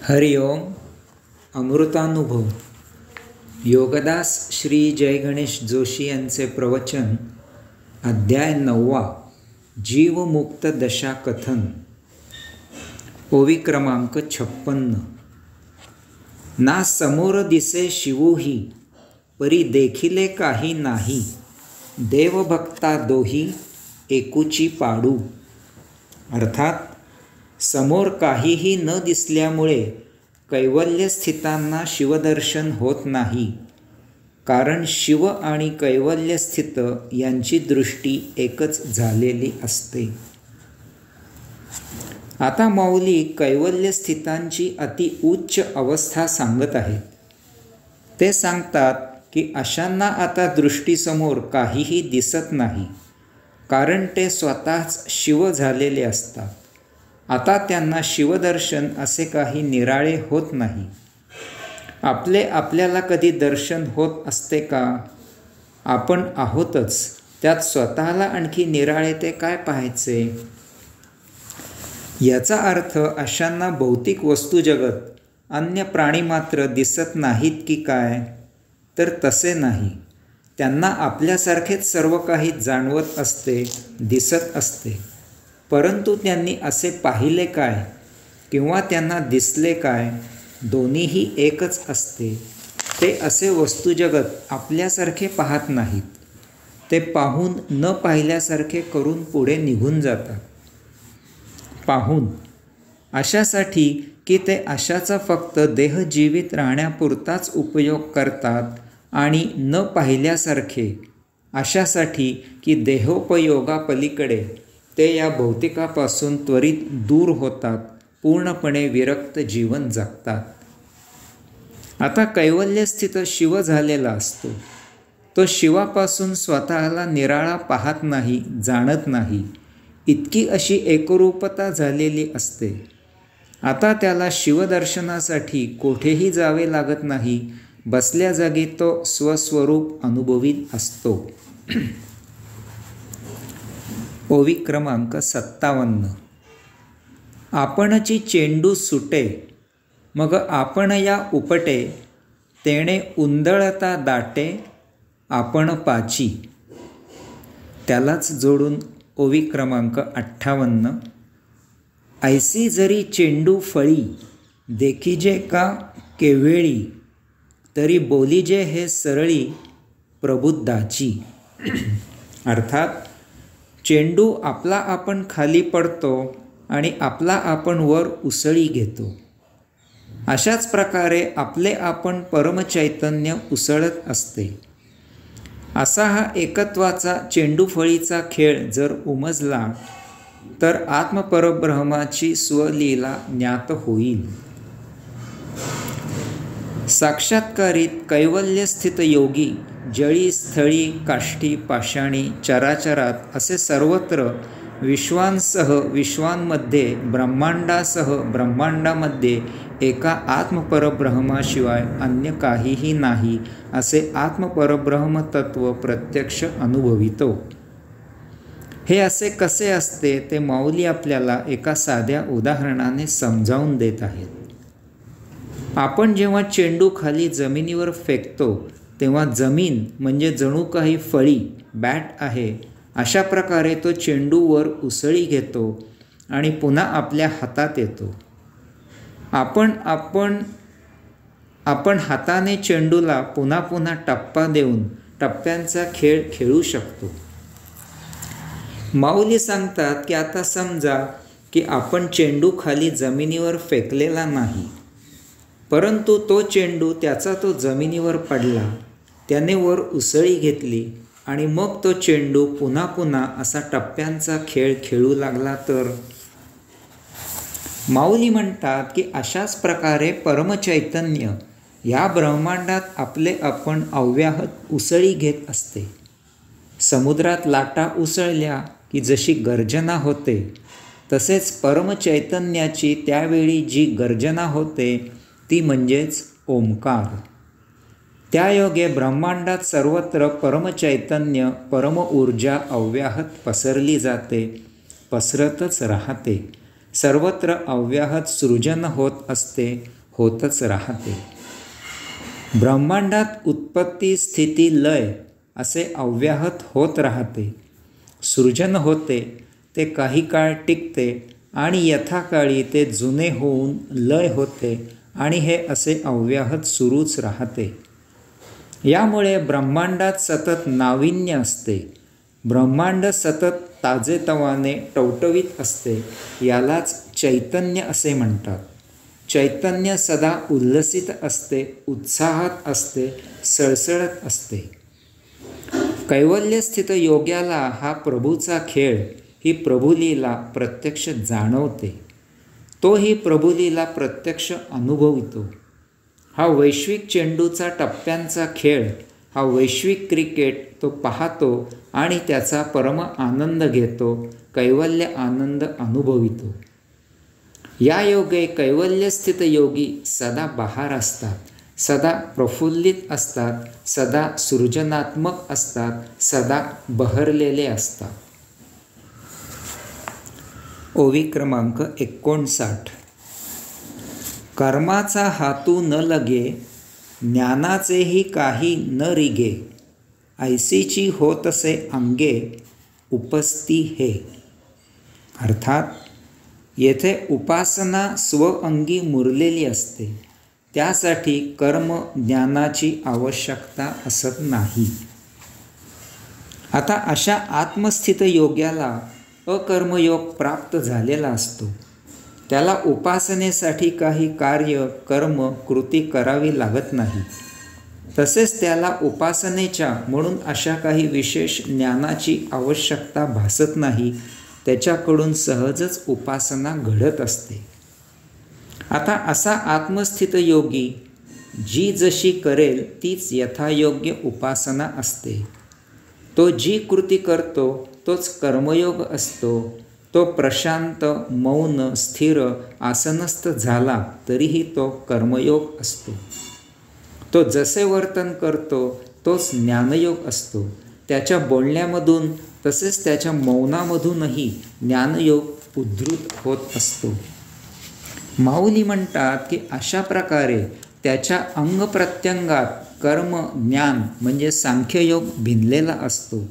हरि ओम. अमृतानुभव. योगदास श्री जय गणेश जोशी यांचे प्रवचन. अध्याय 9. जीवमुक्त दशा कथन. ओवी क्रमांक 56. ना समोर दिसे शिवूही, परी देखिले काही नाही. देवभक्ता दोही, एकुची पाडू. अर्थात समोर काहीही न दिसल्यामुळे कैवल्य स्थितांना शिवदर्शन होत नाही, कारण शिव आणि कैवल्य स्थित यांची दृष्टी एकच झालेली असते. आता माऊली कैवल्य स्थितांची अति उच्च अवस्था सांगत आहेत. ते सांगतात की अशांना आता दृष्टीसमोर काहीही दिसत नाही, कारण ते स्वतःच शिव झालेले असतात. आता त्यांना शिवदर्शन असे काही निराळे होत नाही. आपल्याला कधी दर्शन होत असते का? आपण आहोतच, त्यात स्वतःला आणखी निराळे ते काय पाहायचे? याचा अर्थ अशांना भौतिक वस्तू जगत, अन्य प्राणी मात्र दिसत नाहीत की काय? तर तसे नाही. त्यांना आपल्यासारखेच सर्व काही जाणवत असते, दिसत असते. परंतु त्यांनी असे पाहिले काय किंवा त्यांना दिसले काय? दोन्हीही एकच असते. ते असे वस्तुजगत आपल्यासारखे पाहत नाहीत. ते पाहून न पाहिल्यासारखे करून पुढे निघून जातात. पाहून अशासाठी की ते अशाचा फक्त देह जीवित राहण्यापुरताच उपयोग करतात, आणि न पाहिल्यासारखे अशासाठी की देहोपयोगापलीकडे ते या भौतिकापासून त्वरित दूर होतात, पूर्णपणे विरक्त जीवन जगतात. आता कैवल्य स्थित शिव झालेला असतो. तो शिवापासून स्वतःला निराळा पाहत नाही, जाणत नाही. इतकी अशी एकरूपता झालेली असते. आता त्याला शिवदर्शनासाठी कोठेही जावे लागत नाही. बसल्या जागी तो स्वस्वरूप अनुभवीत असतो. ओवी क्रमांक 57. आपणची चेंडू सुटे, मग आपण या उपटे. तेणे उंदळता दाटे, आपण पाची. त्यालाच जोडून ओवी क्रमांक 58. ऐसी जरी चेंडू फळी, देखिजे का केवेळी. तरी बोलिजे हे सरळी, प्रबुद्धाची. अर्थात चेंडू आपला आपण खाली पडतो आणि आपला आपण वर उसळी घेतो. अशाच प्रकारे आपले आपण परमचैतन्य उसळत असते. असा हा एकत्वाचा चेंडूफळीचा खेळ जर उमजला तर आत्मपरब्रह्माची स्वलीला ज्ञात होईल. साक्षात्कारित कैवल्यस्थित योगी जळी स्थळी काष्ठी पाषाणी चराचरात असे सर्वत्र विश्वांसह विश्वांमध्ये ब्रह्मांडासह ब्रह्मांडामध्ये एका आत्मपरब्रह्माशिवाय अन्य काहीही नाही असे आत्मपरब्रह्म तत्व प्रत्यक्ष अनुभवितो. हे असे कसे असते ते माऊली आपल्याला एका साध्या उदाहरणाने समजावून देत आहेत. आपण जेव्हा चेंडू खाली जमिनीवर फेकतो तेव्हा जमीन म्हणजे जणू काही फळी, बॅट आहे. अशा प्रकारे तो चेंडू वर उसळी घेतो आणि पुन्हा आपल्या हातात येतो. आपण हाताने चेंडूला पुन्हा पुन्हा टप्पा देऊन टप्प्यांचा खेळ खेळू शकतो. माऊली सांगतात की आता समजा की आपण चेंडू खाली जमिनीवर फेकलेला नाही, परंतु तो चेंडू त्याचा तो जमिनीवर पडला. त्याने वर उसळी घेतली आणि मग तो चेंडू पुन्हा पुन्हा असा टप्प्यांचा खेळ खेळू लागला तर? माऊली म्हणतात की अशाच प्रकारे परमचैतन्य या ब्रह्मांडात आपले आपण अव्याहत उसळी घेत असते. समुद्रात लाटा उसळल्या की जशी गर्जना होते, तसेच परमचैतन्याची त्यावेळी जी गर्जना होते ती म्हणजेच ओंकार. त्यायोगे ब्रह्मांडात सर्वत्र परमचैतन्य परम ऊर्जा अव्याहत पसरली जाते, पसरतच राहते. सर्वत्र अव्याहत सृजन होत असते, होतच राहते. ब्रह्मांडात उत्पत्ती स्थिती लय असे अव्याहत होत राहते. सृजन होते, ते काही काळ टिकते आणि यथाकाळी ते जुने होऊन लय होते आणि हे असे अव्याहत सुरूच राहते. यामुळे ब्रह्मांडात सतत नाविन्य असते. ब्रह्मांड सतत ताजेतवाने टवटवीत असते. यालाच चैतन्य असे म्हणतात. चैतन्य सदा उल्लसित असते, उत्साहात असते, सळसळत असते. कैवल्यस्थित योग्याला हा प्रभूचा खेळ, ही प्रभुलीला प्रत्यक्ष जाणवते. तो ही प्रभुलीला प्रत्यक्ष अनुभवितो. हा वैश्विक चेंडूचा टप्प्यांचा खेळ, हा वैश्विक क्रिकेट तो पाहतो आणि त्याचा परम आनंद घेतो, कैवल्य आनंद अनुभवितो. या योगे कैवल्यस्थित योगी सदा बहार असतात, सदा प्रफुल्लित असतात, सदा सृजनात्मक असतात, सदा बहरलेले असतात. ओवी क्रमांक 59. कर्माचा हातू न लगे, ज्ञानाचेही काही न रिगे, ऐसीची होतसे अंगे, उपस्ती हे. अर्थात येथे उपासना स्वअंगी मुरलेली असते. त्यासाठी कर्म ज्ञानाची आवश्यकता असत नाही. आता अशा आत्मस्थित योग्याला अकर्मयोग प्राप्त झालेला असतो. त्याला उपासनेसाठी काही कार्य कर्म कृती करावी लागत नाही. तसेच त्याला उपासनेच्या म्हणून अशा काही विशेष ज्ञानाची आवश्यकता भासत नाही. त्याच्याकडून सहजच उपासना घडत असते. आता असा आत्मस्थित योगी जी जशी करेल तीच यथायोग्य उपासना असते. तो जी कृती करतो तोच कर्मयोग असतो. तो प्रशांत मौन स्थिर आसनस्थ झाला तरीही तो कर्मयोग असतो. तो जसे वर्तन करतो तोच ज्ञानयोग असतो. त्याच्या बोलण्यामधून तसेच त्याच्या मौनामधूनही ज्ञानयोग उद्धृत होत असतो. माऊली म्हणतात की अशा प्रकारे त्याच्या अंगप्रत्यंगात कर्म ज्ञान म्हणजे सांख्ययोग भिनलेला असतो.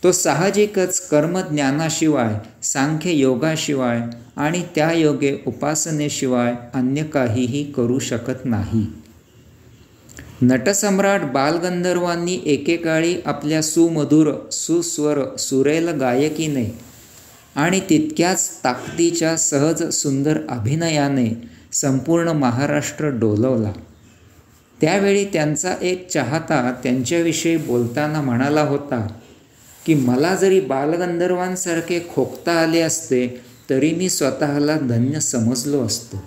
तो साहजिकच कर्मज्ञानाशिवाय सांख्ययोगाशिवाय आणि त्या योगे उपासनेशिवाय अन्य काहीही करू शकत नाही. नटसम्राट बालगंधर्वांनी एकेकाळी आपल्या सुमधुर सुस्वर सुरेल गायकीने आणि तितक्याच ताकदीच्या सहज सुंदर अभिनयाने संपूर्ण महाराष्ट्र डोलवला. त्यावेळी त्यांचा एक चाहता त्यांच्याविषयी बोलताना म्हणाला होता की मला जरी बालगंधर्वांसारखे खोकता आले असते तरी मी स्वतःला धन्य समजलो असतो.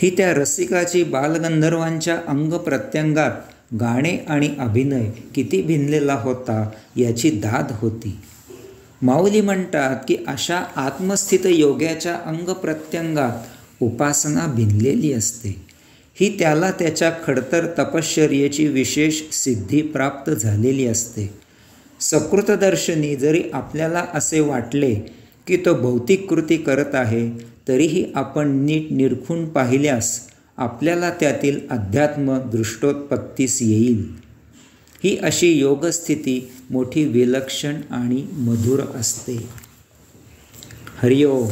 ही त्या रसिकाची बालगंधर्वांच्या अंगप्रत्यंगात गाणे आणि अभिनय किती भिनलेला होता याची दाद होती. माऊली म्हणतात की अशा आत्मस्थित योग्याच्या अंगप्रत्यंगात उपासना भिनलेली असते. ही त्याला त्याच्या खडतर तपश्चर्येची विशेष सिद्धी प्राप्त झालेली असते. सकृतदर्शनी जरी आपल्याला असे वाटले की तो भौतिक कृती करत आहे तरीही आपण नीट निरखून पाहिल्यास आपल्याला त्यातील अध्यात्म दृष्टोत्पत्तीस येईल. ही अशी योगस्थिती मोठी विलक्षण आणि मधुर असते. हरिओम.